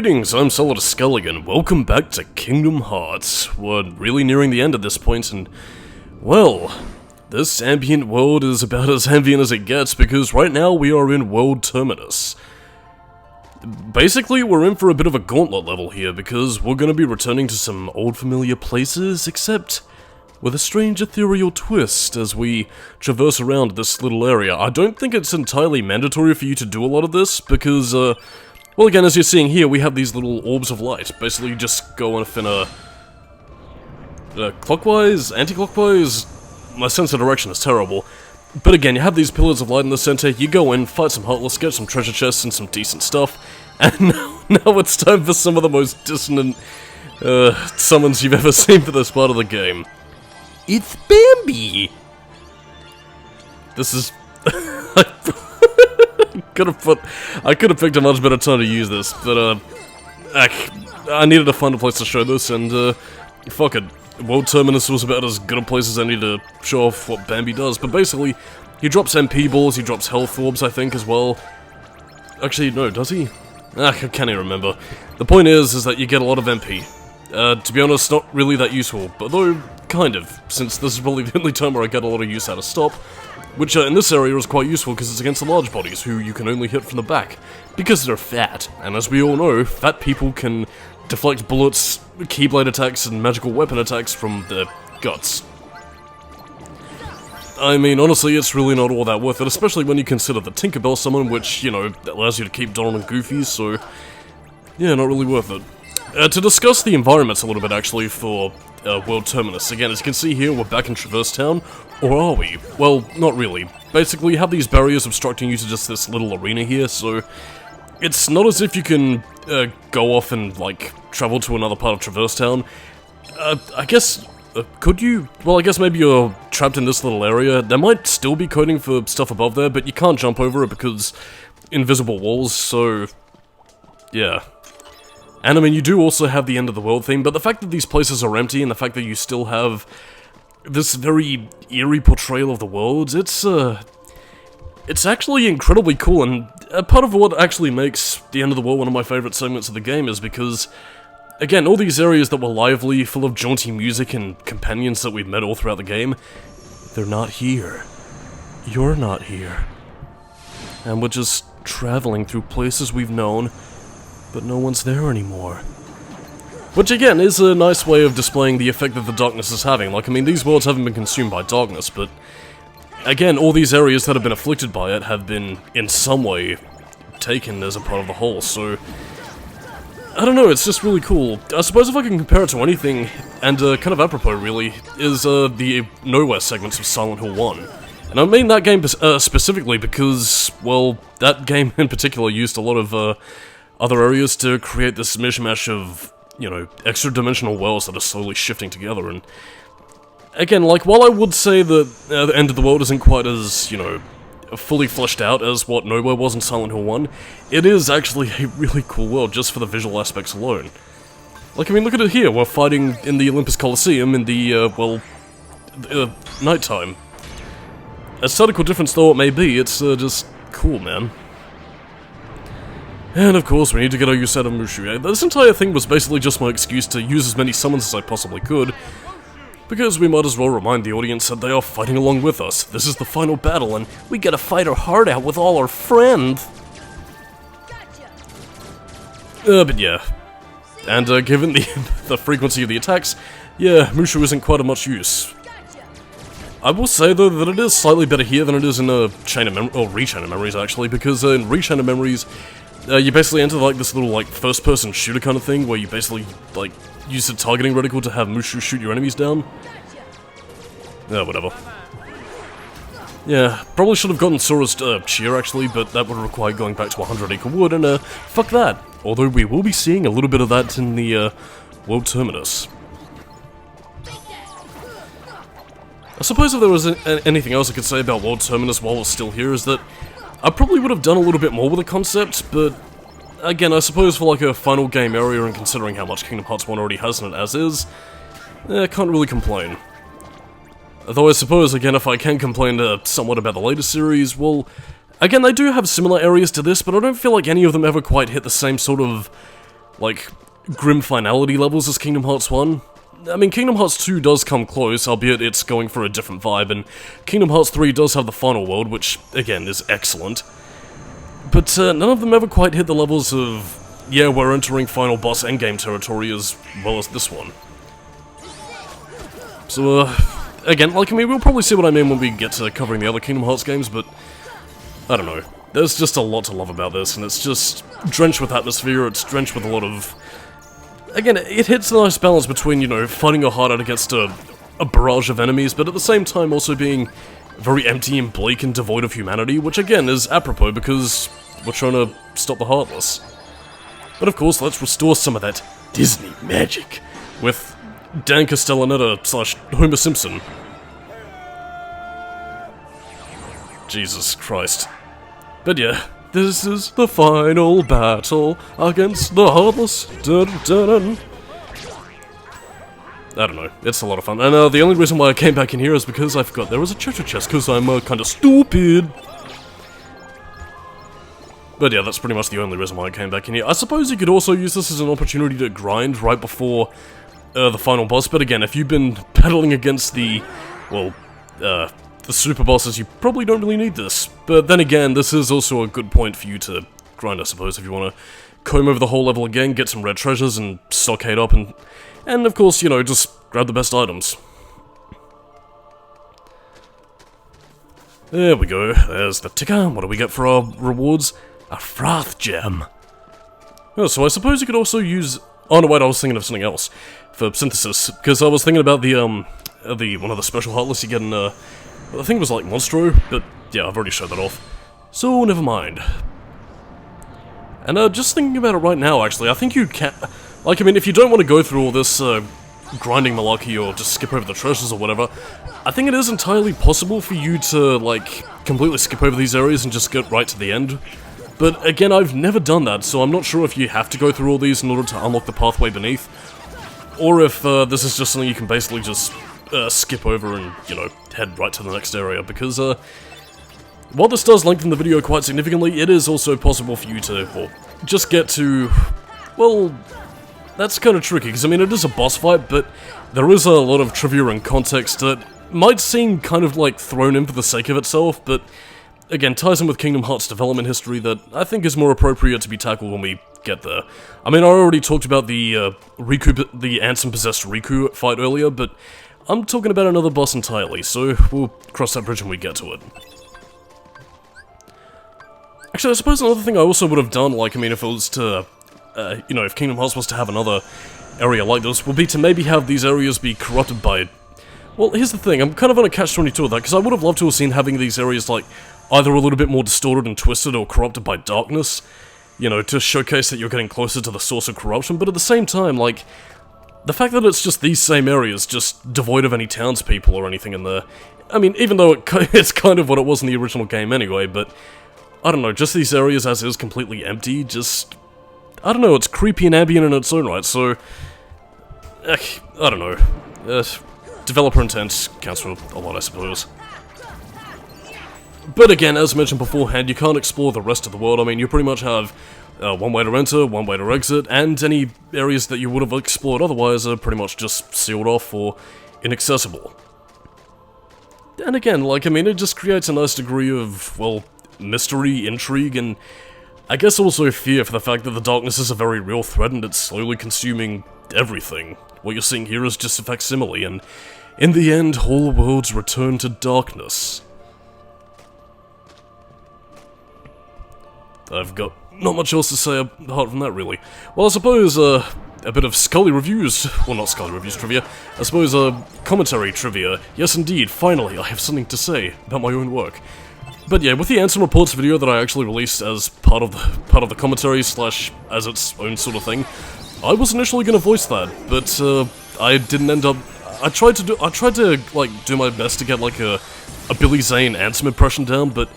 Greetings, I'm Solidus-Skully and welcome back to Kingdom Hearts. We're really nearing the end at this point and, well, this ambient world is about as ambient as it gets because right now we are in World Terminus. Basically, we're in for a bit of a gauntlet level here because we're going to be returning to some old familiar places, except with a strange ethereal twist as we traverse around this little area. I don't think it's entirely mandatory for you to do a lot of this because, well, again, as you're seeing here, we have these little orbs of light. Basically, you just go off in a clockwise, anti-clockwise. My sense of direction is terrible. But again, you have these pillars of light in the center, you go in, fight some Heartless, get some treasure chests and some decent stuff, and now it's time for some of the most dissonant summons you've ever seen for this part of the game. It's Bambi! This is... I could have picked a much better time to use this, but I needed to find a place to show this, and fuck it. World Terminus was about as good a place as any to show off what Bambi does, but basically, he drops MP balls, he drops health orbs, I think, as well. Actually, no, does he? I can't even remember. The point is that you get a lot of MP. To be honest, not really that useful, but though, kind of, since this is probably the only time where I get a lot of use out of stop, which in this area is quite useful because it's against the large bodies, who you can only hit from the back, because they're fat, and as we all know, fat people can deflect bullets, keyblade attacks, and magical weapon attacks from their guts. I mean, honestly, it's really not all that worth it, especially when you consider the Tinkerbell summon, which, you know, allows you to keep Donald and Goofy, so yeah, not really worth it. To discuss the environments a little bit, actually, for World Terminus. Again, as you can see here, we're back in Traverse Town, or are we? Well, not really. Basically, you have these barriers obstructing you to just this little arena here, so it's not as if you can go off and, like, travel to another part of Traverse Town. I guess, could you? Well, I guess maybe you're trapped in this little area. There might still be coding for stuff above there, but you can't jump over it because invisible walls, so yeah. And I mean, you do also have the end of the world theme, but the fact that these places are empty and the fact that you still have this very eerie portrayal of the world, it's actually incredibly cool, and part of what actually makes the end of the world one of my favourite segments of the game is because, again, all these areas that were lively, full of jaunty music and companions that we've met all throughout the game, they're not here. You're not here. And we're just travelling through places we've known, but no one's there anymore. Which, again, is a nice way of displaying the effect that the darkness is having. Like, I mean, these worlds haven't been consumed by darkness, but again, all these areas that have been afflicted by it have been, in some way, taken as a part of the whole, so I don't know, it's just really cool. I suppose if I can compare it to anything, and kind of apropos really, is the Nowhere segments of Silent Hill 1. And I mean that game specifically because, well, that game in particular used a lot of other areas to create this mishmash of, you know, extra-dimensional worlds that are slowly shifting together, and again, like, while I would say that the end of the world isn't quite as, you know, fully fleshed out as what Nowhere was in Silent Hill 1, it is actually a really cool world just for the visual aspects alone. Like, I mean, look at it here, we're fighting in the Olympus Coliseum in the, well, nighttime. Aesthetical difference though it may be, it's just cool, man. And of course, we need to get our use out of Mushu. This entire thing was basically just my excuse to use as many summons as I possibly could, because we might as well remind the audience that they are fighting along with us. This is the final battle, and we gotta fight our heart out with all our friends. But yeah. And given the frequency of the attacks, yeah, Mushu isn't quite of much use. I will say though that it is slightly better here than it is in Chain of Rechain of Memories actually, because in Rechain of Memories, you basically enter like this little like first-person shooter kind of thing, where you basically like use a targeting reticle to have Mushu shoot your enemies down. Yeah, whatever. Yeah, probably should have gotten Sora's cheer actually, but that would require going back to 100 Acre Wood, and fuck that. Although we will be seeing a little bit of that in the World Terminus. I suppose if there was anything else I could say about World Terminus while it's still here is that I probably would have done a little bit more with the concept, but again, I suppose for like a final game area and considering how much Kingdom Hearts 1 already has in it as is, I can't really complain. Though I suppose, again, if I can complain somewhat about the later series, well, again, they do have similar areas to this, but I don't feel like any of them ever quite hit the same sort of like, grim finality levels as Kingdom Hearts 1. I mean, Kingdom Hearts 2 does come close, albeit it's going for a different vibe, and Kingdom Hearts 3 does have the final world, which, again, is excellent. But none of them ever quite hit the levels of, yeah, we're entering final boss endgame territory as well as this one. So, again, like, I mean, we'll probably see what I mean when we get to covering the other Kingdom Hearts games, but I don't know. There's just a lot to love about this, and it's just drenched with atmosphere, it's drenched with a lot of... Again, it hits a nice balance between, you know, fighting your heart out against a barrage of enemies, but at the same time also being very empty and bleak and devoid of humanity, which again is apropos because we're trying to stop the Heartless. But of course, let's restore some of that Disney magic with Dan Castellaneta / Homer Simpson. Jesus Christ. But yeah, this is the final battle against the Heartless. Dun, dun, dun. I don't know, it's a lot of fun. And the only reason why I came back in here is because I forgot there was a treasure chest, because I'm kinda stupid. But yeah, that's pretty much the only reason why I came back in here. I suppose you could also use this as an opportunity to grind right before the final boss, but again, if you've been battling against the, well, the super bosses, you probably don't really need this. But then again, this is also a good point for you to grind, I suppose, if you want to comb over the whole level again, get some red treasures, and stockade up, and of course, you know, just grab the best items. There we go, there's the ticker. What do we get for our rewards? A Froth Gem. Oh, so I suppose you could also use... Oh no, wait, I was thinking of something else for synthesis, because I was thinking about the one of the special Heartless you get in, I think it was like Monstro, but yeah, I've already showed that off. So, never mind. And just thinking about it right now, actually, I think you can... Like, I mean, if you don't want to go through all this, grinding malarkey or just skip over the treasures or whatever, I think it is entirely possible for you to, like, completely skip over these areas and just get right to the end. But again, I've never done that, so I'm not sure if you have to go through all these in order to unlock the pathway beneath, or if this is just something you can basically just skip over and, you know, head right to the next area, because while this does lengthen the video quite significantly, it is also possible for you to, well, just get to, well, that's kind of tricky, because I mean, it is a boss fight, but there is a lot of trivia and context that might seem kind of like thrown in for the sake of itself, but again, ties in with Kingdom Hearts development history that I think is more appropriate to be tackled when we get there. I mean, I already talked about the the Ansem-possessed Riku fight earlier, but I'm talking about another boss entirely, so we'll cross that bridge when we get to it. Actually, I suppose another thing I also would have done, like, I mean, if it was to, you know, if Kingdom Hearts was to have another area like this, would be to maybe have these areas be corrupted by... Well, here's the thing, I'm kind of on a catch-22 of that, because I would have loved to have seen having these areas, like, either a little bit more distorted and twisted or corrupted by darkness, you know, to showcase that you're getting closer to the source of corruption, but at the same time, like, the fact that it's just these same areas, just devoid of any townspeople or anything in there, I mean, even though it's kind of what it was in the original game anyway, but, I don't know, just these areas as is completely empty, just, I don't know, it's creepy and ambient in its own right, so, I don't know, developer intent counts for a lot, I suppose. But again, as mentioned beforehand, you can't explore the rest of the world. I mean, you pretty much have one way to enter, one way to exit, and any areas that you would have explored otherwise are pretty much just sealed off or inaccessible. And again, like, I mean, it just creates a nice degree of, well, mystery, intrigue, and I guess also fear for the fact that the darkness is a very real threat and it's slowly consuming everything. What you're seeing here is just a facsimile, and in the end, whole worlds return to darkness. I've got not much else to say apart from that, really. Well, I suppose, a bit of Skully reviews, well, not Skully reviews trivia, I suppose, commentary trivia. Yes, indeed, finally, I have something to say about my own work. But yeah, with the Ansem Reports video that I actually released as part of the commentary slash as its own sort of thing, I was initially gonna voice that, but, I didn't end up... I tried to, like, do my best to get, like, a Billy Zane Ansem impression down, but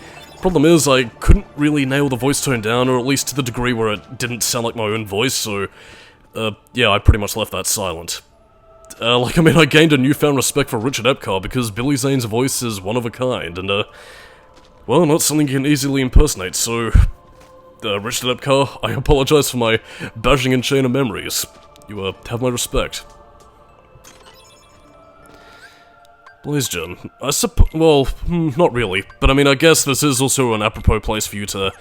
problem is, I couldn't really nail the voice tone down, or at least to the degree where it didn't sound like my own voice, so, yeah, I pretty much left that silent. Like, I mean, I gained a newfound respect for Richard Epcar because Billy Zane's voice is one of a kind, and, well, not something you can easily impersonate, so... Richard Epcar, I apologize for my bashing and chain of memories. You, have my respect. Blazegen, I well, not really, but I mean, I guess this is also an apropos place for you to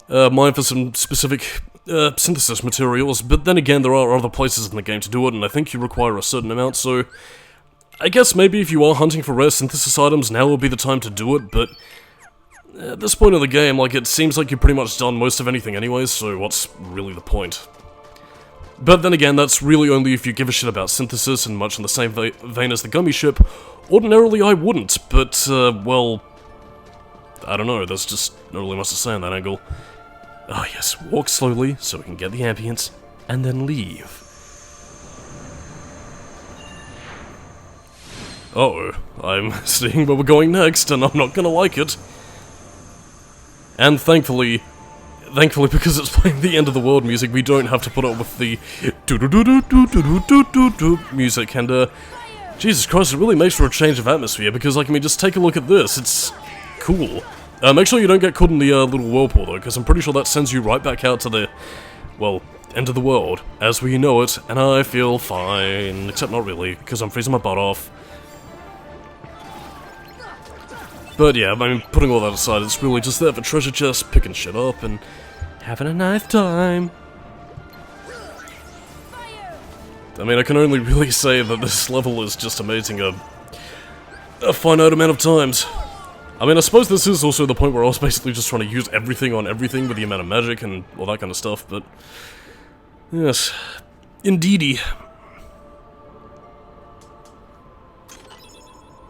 mine for some specific synthesis materials, but then again, there are other places in the game to do it, and I think you require a certain amount, so I guess maybe if you are hunting for rare synthesis items, now would be the time to do it, but at this point of the game, like, it seems like you've pretty much done most of anything anyways, so what's really the point? But then again, that's really only if you give a shit about synthesis, and much in the same vein as the gummy ship. Ordinarily, I wouldn't, but, well, I don't know, there's just not really much to say on that angle. Ah yes, walk slowly, so we can get the ambience, and then leave. Uh-oh, I'm seeing where we're going next, and I'm not gonna like it. And thankfully, because it's playing the end of the world music, we don't have to put up with the do-do-do-do-do-do-do-do-do music, and, Jesus Christ, it really makes for a change of atmosphere, because, like, I mean, just take a look at this, it's cool. Make sure you don't get caught in the, little whirlpool, though, because I'm pretty sure that sends you right back out to the, well, end of the world, as we know it, and I feel fine, except not really, because I'm freezing my butt off. But yeah, I mean, putting all that aside, it's really just there for treasure chests, picking shit up, and having a nice time. I mean, I can only really say that this level is just amazing a finite amount of times. I mean, I suppose this is also the point where I was basically just trying to use everything on everything with the amount of magic and all that kind of stuff, but yes, indeedy.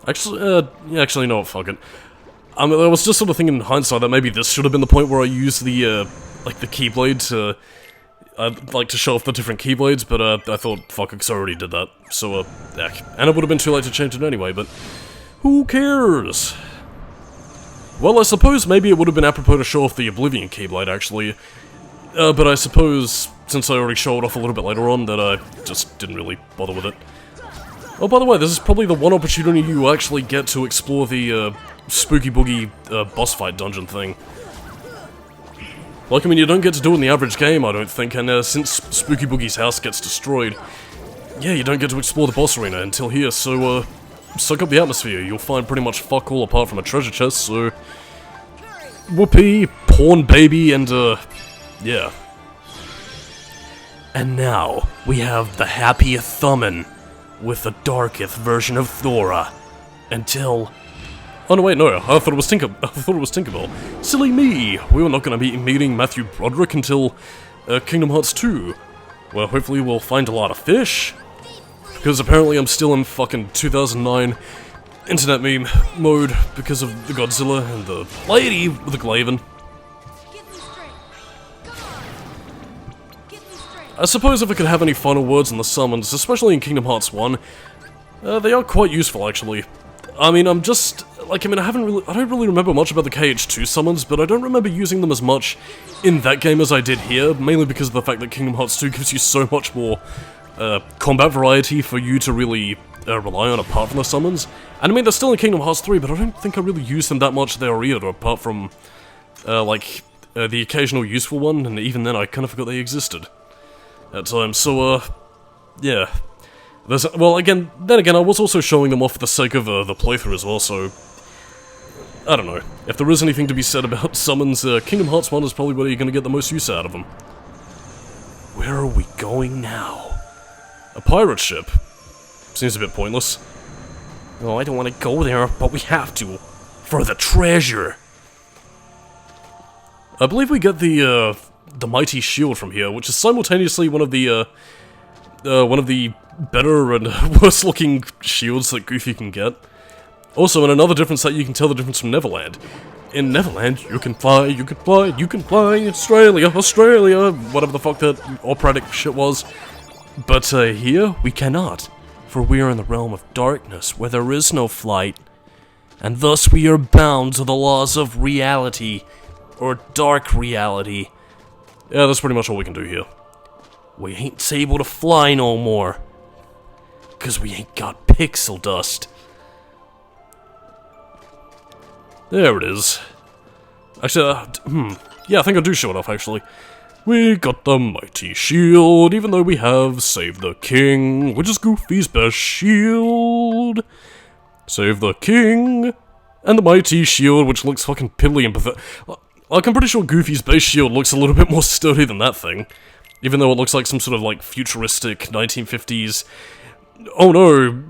Actually, yeah, actually, no, fuck it. I mean, I was just sort of thinking in hindsight that maybe this should have been the point where I used the, like, the Keyblade to, like, to show off the different Keyblades, but, I thought, fuck it, 'cause I already did that, so, heck. And it would have been too late to change it anyway, but who cares? Well, I suppose maybe it would have been apropos to show off the Oblivion Keyblade, actually, but I suppose, since I already showed it off a little bit later on, that I just didn't really bother with it. Oh, by the way, this is probably the one opportunity you actually get to explore the, Spooky Boogie, boss fight dungeon thing. Like, I mean, you don't get to do it in the average game, I don't think, and, since Spooky Boogie's house gets destroyed, yeah, you don't get to explore the boss arena until here, so, soak up the atmosphere. You'll find pretty much fuck all apart from a treasure chest, so whoopee, porn baby, and, yeah. And now, we have the Happy Thummin' with the darkest version of Thora. Until... Oh no, wait, no, I thought it was Tinkerbell. Silly me! We were not gonna be meeting Matthew Broderick until, Kingdom Hearts 2. Well, hopefully we'll find a lot of fish. Because apparently I'm still in fucking 2009 internet meme mode because of the Godzilla and the lady with the Glaven. I suppose if I could have any final words on the summons, especially in Kingdom Hearts 1, they are quite useful, actually. I mean, I'm just... Like, I mean, I don't really remember much about the KH2 summons, but I don't remember using them as much in that game as I did here, mainly because of the fact that Kingdom Hearts 2 gives you so much more, combat variety for you to really, rely on apart from the summons. And I mean, they're still in Kingdom Hearts 3, but I don't think I really used them that much there either, apart from, the occasional useful one, and even then I kind of forgot they existed at times, so, yeah. Well, then again, I was also showing them off for the sake of, the playthrough as well, so... I don't know. If there is anything to be said about summons, Kingdom Hearts 1 is probably where you're gonna get the most use out of them. Where are we going now? A pirate ship. Seems a bit pointless. Oh, I don't want to go there, but we have to. For the treasure! I believe we get the mighty shield from here, which is simultaneously one of the better and worse looking shields that Goofy can get. Also, in another difference that you can tell the difference from Neverland. In Neverland, you can fly, you can fly, you can fly, Australia, Australia, whatever the fuck that operatic shit was. But here, we cannot, for we are in the realm of darkness, where there is no flight. And thus we are bound to the laws of reality, or dark reality. Yeah, that's pretty much all we can do here. We ain't able to fly no more, 'cause we ain't got pixel dust. There it is. Actually, Yeah, I think I do show it off, actually. We got the mighty shield, even though we have Save the King, which is Goofy's best shield. Save the King, and the mighty shield, which looks fucking piddly and pathetic. Like, I'm pretty sure Goofy's base shield looks a little bit more sturdy than that thing. Even though it looks like some sort of, like, futuristic 1950s... Oh no!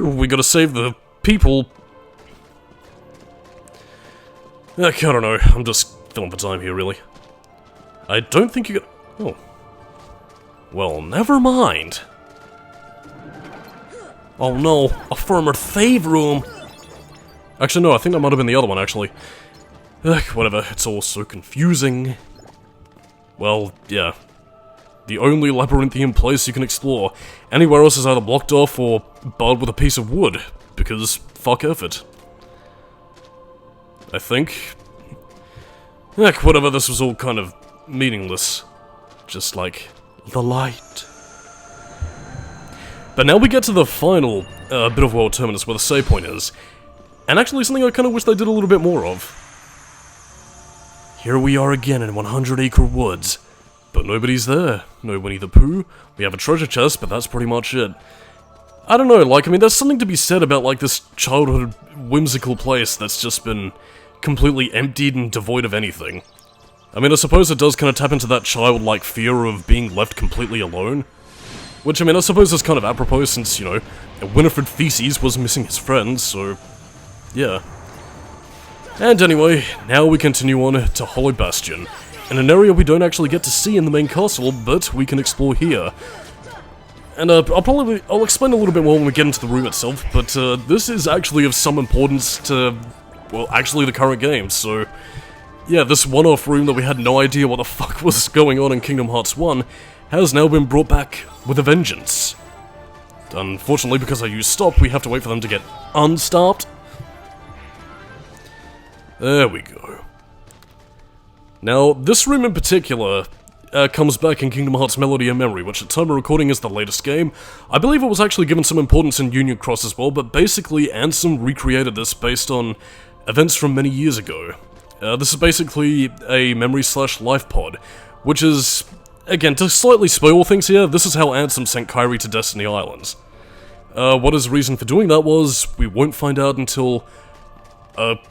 We gotta save the people. I don't know, I'm just filling the time here, really. I don't think you got... Oh. Well, never mind. Oh no, a firmer save room! Actually, no, I think that might have been the other one, actually. Ugh, whatever, it's all so confusing. Well, yeah. The only labyrinthian place you can explore. Anywhere else is either blocked off or barred with a piece of wood, because fuck effort. I think. Heck, whatever, this was all kind of meaningless. Just like the light. But now we get to the final bit of World Terminus where the save point is. And actually something I kind of wish they did a little bit more of. Here we are again in 100 Acre Woods. But nobody's there. No Winnie the Pooh. We have a treasure chest, but that's pretty much it. I don't know, like, I mean, there's something to be said about, like, this childhood whimsical place that's just been completely emptied and devoid of anything. I mean, I suppose it does kind of tap into that childlike fear of being left completely alone. Which, I mean, I suppose is kind of apropos since, you know, Winifred Theses was missing his friends, so... yeah. And anyway, now we continue on to Hollow Bastion. In an area we don't actually get to see in the main castle, but we can explore here. And I'll explain a little bit more when we get into the room itself, but this is actually of some importance to, well, actually the current game, so... yeah, this one-off room that we had no idea what the fuck was going on in Kingdom Hearts 1 has now been brought back with a vengeance. Unfortunately, because I used stop, we have to wait for them to get unstopped. There we go. Now, this room in particular comes back in Kingdom Hearts Melody and Memory, which at time of recording is the latest game. I believe it was actually given some importance in Union Cross as well, but basically Ansem recreated this based on events from many years ago. This is basically a memory/life pod, which is, again, to slightly spoil things here, this is how Ansem sent Kairi to Destiny Islands. What his reason for doing that was, we won't find out until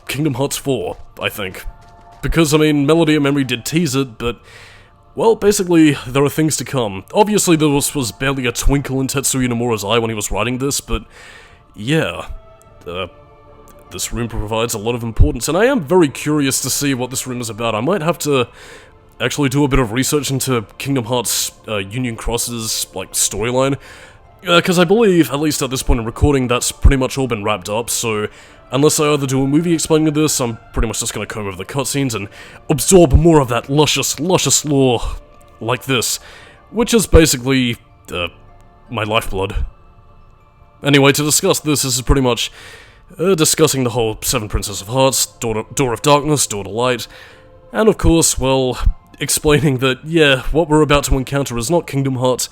Kingdom Hearts 4, I think. Because, I mean, Melody and Memory did tease it, but, well, basically, there are things to come. Obviously, there was barely a twinkle in Tetsuya Nomura's eye when he was writing this, but, yeah, this room provides a lot of importance, and I am very curious to see what this room is about. I might have to actually do a bit of research into Kingdom Hearts Union Cross's, like, storyline, because I believe, at least at this point in recording, that's pretty much all been wrapped up, so... unless I either do a movie explaining this, I'm pretty much just gonna comb over the cutscenes and absorb more of that luscious lore like this, which is basically, my lifeblood. Anyway, to discuss this is pretty much discussing the whole Seven Princess of Hearts, Door of Darkness, Door to Light, and of course, well, explaining that, yeah, what we're about to encounter is not Kingdom Hearts,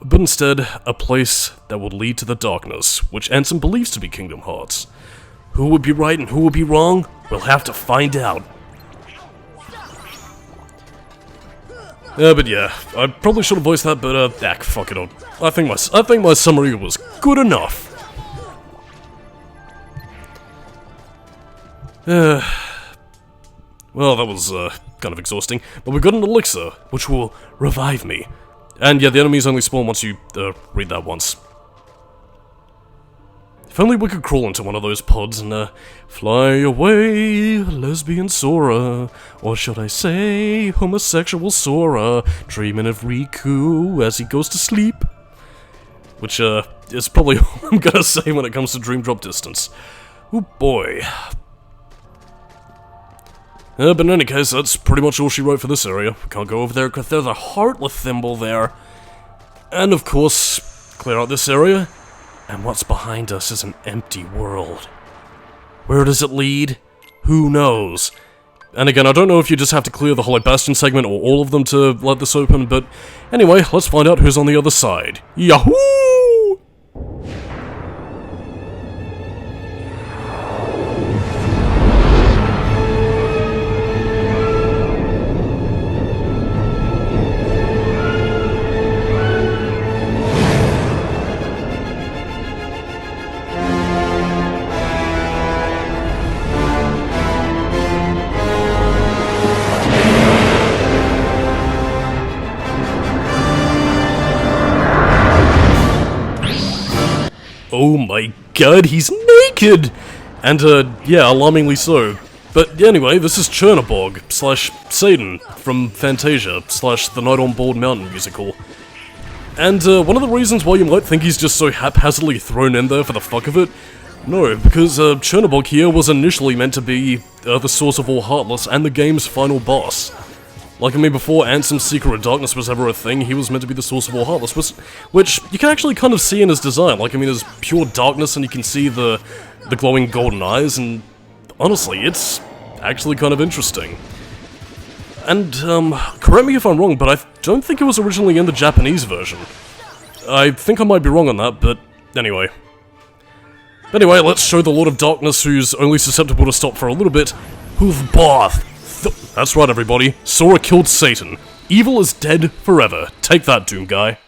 but instead a place that will lead to the darkness, which Ansem believes to be Kingdom Hearts. Who would be right and who would be wrong? We'll have to find out. But yeah, I probably should have voiced that, but fuck it. I think my summary was good enough. Well, that was kind of exhausting, but we got an elixir, which will revive me. And yeah, the enemies only spawn once you read that once. If only we could crawl into one of those pods and fly away, lesbian Sora, or should I say, homosexual Sora, dreaming of Riku as he goes to sleep. Which is probably all I'm gonna say when it comes to dream drop distance. Oh boy. But in any case, that's pretty much all she wrote for this area. We can't go over there because there's a Heartless symbol there. And of course, clear out this area. And what's behind us is an empty world. Where does it lead? Who knows? And again, I don't know if you just have to clear the Hollow Bastion segment or all of them to let this open, but anyway, let's find out who's on the other side. Yahoo! oh my god, he's naked! And, yeah, alarmingly so. But anyway, this is Chernobog / Satan from Fantasia / The Night on Bald Mountain musical. And one of the reasons why you might think he's just so haphazardly thrown in there for the fuck of it, no, because Chernobog here was initially meant to be the source of all Heartless and the game's final boss. Like, I mean, before Ansem's Secret of Darkness was ever a thing, he was meant to be the source of all Heartless, which you can actually kind of see in his design. Like, I mean, there's pure darkness and you can see the glowing golden eyes, and honestly, it's actually kind of interesting. And, correct me if I'm wrong, but I don't think it was originally in the Japanese version. I think I might be wrong on that, but anyway. Anyway, let's show the Lord of Darkness, who's only susceptible to stop for a little bit, who's Bath. That's right, everybody. Sora killed Satan. Evil is dead forever. Take that, Doom Guy.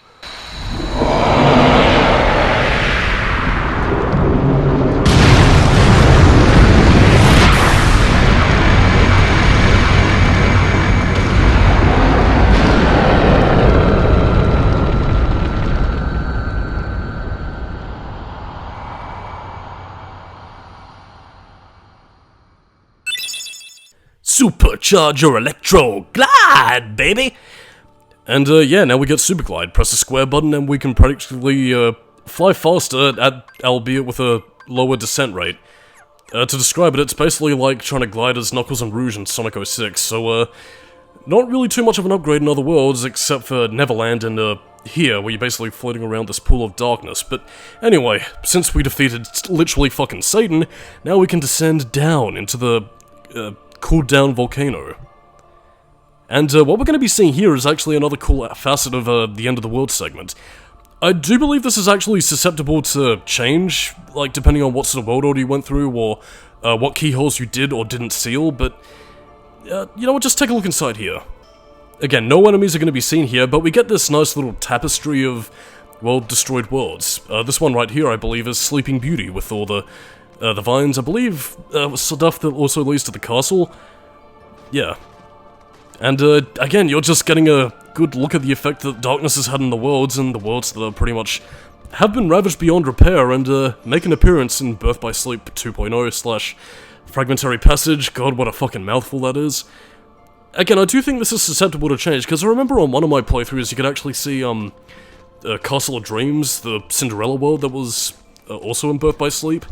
Supercharge your Electro Glide, baby! And, yeah, now we get Super Glide. Press the square button and we can practically, fly faster, albeit with a lower descent rate. To describe it, it's basically like trying to glide as Knuckles and Rouge in Sonic 06, so, not really too much of an upgrade in other worlds, except for Neverland and, here, where you're basically floating around this pool of darkness. But anyway, since we defeated literally fucking Satan, now we can descend down into the, cooled down volcano. And what we're going to be seeing here is actually another cool facet of the end of the world segment. I do believe this is actually susceptible to change, like depending on what sort of world order you went through, or what keyholes you did or didn't seal, but you know what, just take a look inside here. Again, no enemies are going to be seen here, but we get this nice little tapestry of, well, destroyed worlds. This one right here, I believe, is Sleeping Beauty, with all the vines, I believe, stuff that also leads to the castle. Yeah. And, again, you're just getting a good look at the effect that darkness has had in the worlds, and the worlds that are pretty much have been ravaged beyond repair, and, make an appearance in Birth by Sleep 2.0 / Fragmentary Passage. God, what a fucking mouthful that is. Again, I do think this is susceptible to change, because I remember on one of my playthroughs you could actually see, Castle of Dreams, the Cinderella world that was also in Birth by Sleep.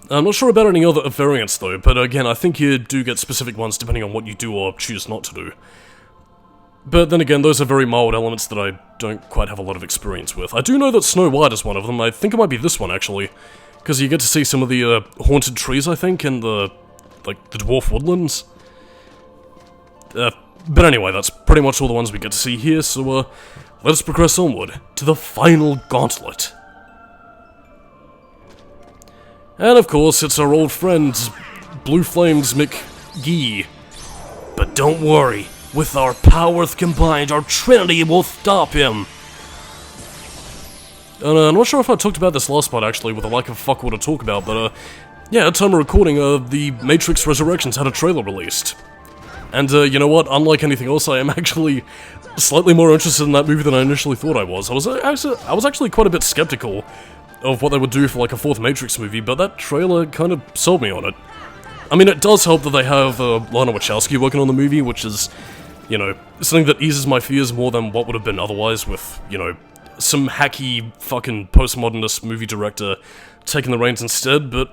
I'm not sure about any other variants though, but again, I think you do get specific ones depending on what you do or choose not to do. But then again, those are very mild elements that I don't quite have a lot of experience with. I do know that Snow White is one of them. I think it might be this one, actually. Because you get to see some of the, haunted trees, I think, and the dwarf woodlands. But anyway, that's pretty much all the ones we get to see here, so, let us progress onward to the final gauntlet. And of course, it's our old friend, Blue Flames McGee. But don't worry, with our powers combined, our trinity will stop him! And I'm not sure if I talked about this last part actually, with a lack of fuck all to talk about, but yeah, at time of recording, the Matrix Resurrections had a trailer released. And you know what, unlike anything else, I am actually slightly more interested in that movie than I initially thought I was. I was actually quite a bit skeptical of what they would do for like a fourth Matrix movie, but that trailer kind of sold me on it. I mean, it does help that they have Lana Wachowski working on the movie, which is, you know, something that eases my fears more than what would have been otherwise with, you know, some hacky fucking postmodernist movie director taking the reins instead, but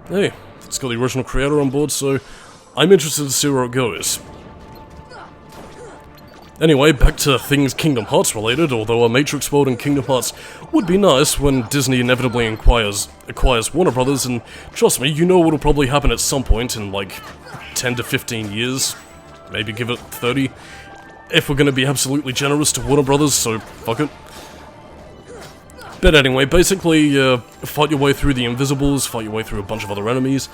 hey, it's got the original creator on board, so I'm interested to see where it goes. Anyway, back to things Kingdom Hearts related, although a Matrix world in Kingdom Hearts would be nice when Disney inevitably acquires Warner Brothers, and trust me, you know what'll probably happen at some point in like 10 to 15 years, maybe give it 30, if we're gonna be absolutely generous to Warner Brothers, so fuck it. But anyway, basically, fight your way through the Invisibles, fight your way through a bunch of other enemies,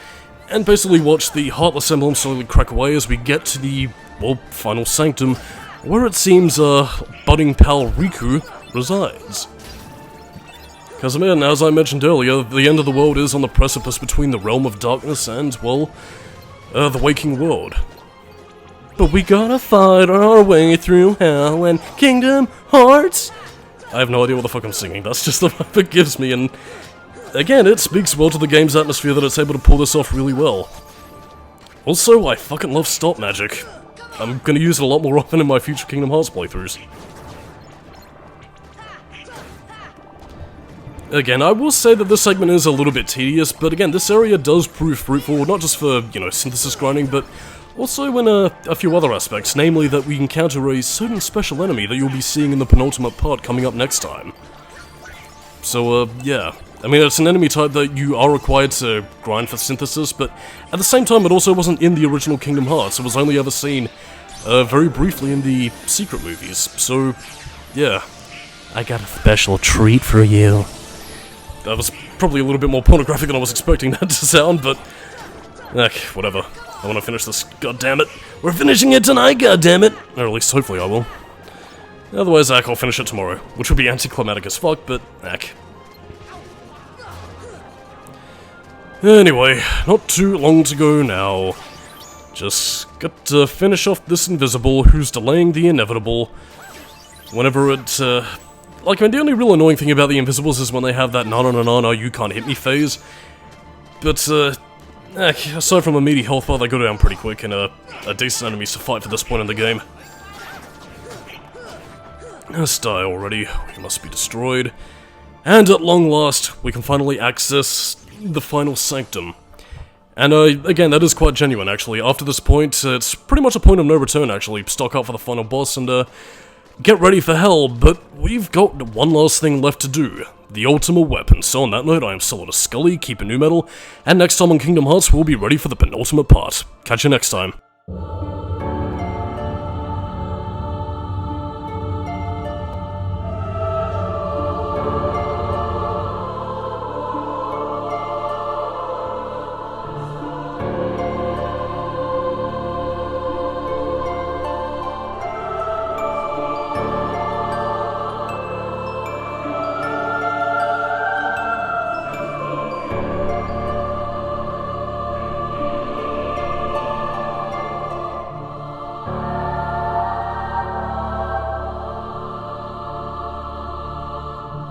and basically watch the Heartless emblem slowly crack away as we get to the, well, final sanctum, where it seems, budding pal Riku resides. Because, man, as I mentioned earlier, the end of the world is on the precipice between the Realm of Darkness and, well, the waking world. But we gotta fight our way through hell and Kingdom Hearts I have no idea what the fuck I'm singing, that's just the vibe it gives me, and again, it speaks well to the game's atmosphere that it's able to pull this off really well. Also, I fucking love stop magic. I'm gonna use it a lot more often in my future Kingdom Hearts playthroughs. Again, I will say that this segment is a little bit tedious, but again, this area does prove fruitful, not just for, you know, synthesis grinding, but also in a few other aspects, namely that we encounter a certain special enemy that you'll be seeing in the penultimate part coming up next time. So, yeah. I mean, it's an enemy type that you are required to grind for synthesis, but at the same time, it also wasn't in the original Kingdom Hearts. It was only ever seen very briefly in the secret movies, so, yeah. I got a special treat for you. That was probably a little bit more pornographic than I was expecting that to sound, but... whatever. I want to finish this, goddammit. We're finishing it tonight, goddammit! Or at least, hopefully I will. Otherwise, I'll finish it tomorrow, which would be anticlimactic as fuck, but, Anyway, not too long to go now. Just got to finish off this invisible who's delaying the inevitable. Whenever it, like, I mean, the only real annoying thing about the invisibles is when they have that no, you can't hit me phase. But, aside from a meaty health bar, they go down pretty quick and are decent enemies to fight for this point in the game. Let's die already, we must be destroyed. And at long last, we can finally access the final sanctum. And again, that is quite genuine actually. After this point, it's pretty much a point of no return actually. Stock up for the final boss and get ready for hell, but we've got one last thing left to do. The ultimate weapon. So on that note, I am Solidus-Skully, keep it new metal, and next time on Kingdom Hearts, we'll be ready for the penultimate part. Catch you next time.